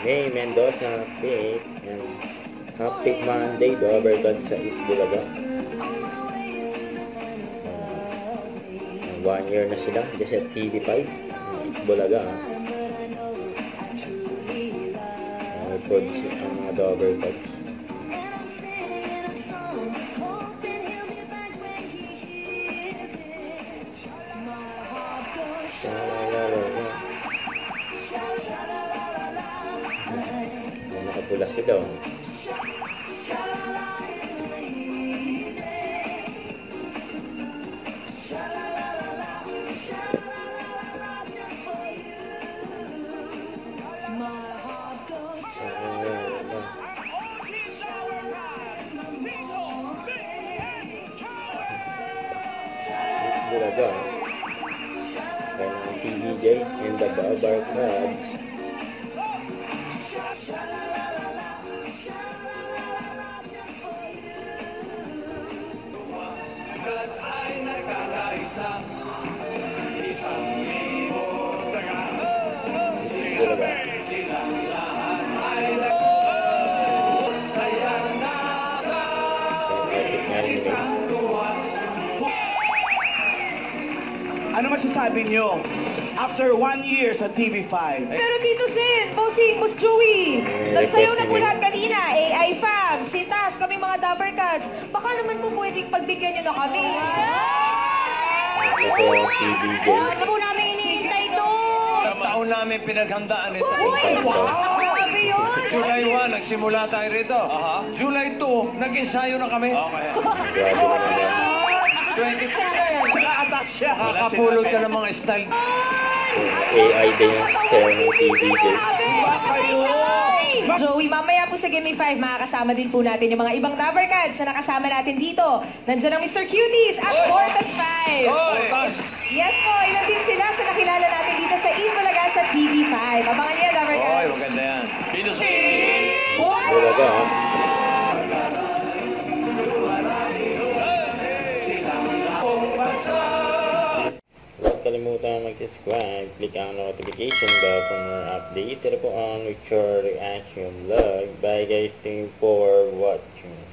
May Mendoza, Pick, and Happy Monday, Dobercad sa Itbulaga. 1 year na sila, just at TV5, Itbulaga. Produce ang mga Dobercad. Nakapula sila. Bulaga. Kaya ng TVJ and the Dobercads. Bulaga. Ano masasabi nyo after 1 year sa TV5? Pero Tito Sen, Bossing, Boss Joey, nagsayaw na po lahat kanina. AI Fam, si Tash, kaming mga Dobercats. Baka naman po pwedeng pagbigyan nyo na kami. Ito ang TVJ. Ano po namin iniintay to? Sa taon namin pinaghandaan ito. Uy, grabe yun. July 1, nagsimula tayo rito. July 2, nag-ensayo na kami. Grabe naman yan. 22, naka-attack siya. Nakapulot ka ng mga style. AI din yung sa'yo ng TVJ. Joey, mamaya po sa Gimme 5, makakasama din po natin yung mga ibang Dobercats na nakasama natin dito. Nandiyan ang Mr. Cuties at Fortas 5. Yes po, ilan din sila sa nakilala natin dito sa Itbulaga sa TV5. Abangan niyo, Dobercats. Oy, maganda yan. Dito sa... Bulaga, ha? Huwag kalimutan mag-subscribe, click ang notification bell for more update. Ito po ang Richard Reaction Vlog. Bye guys, thank you for watching.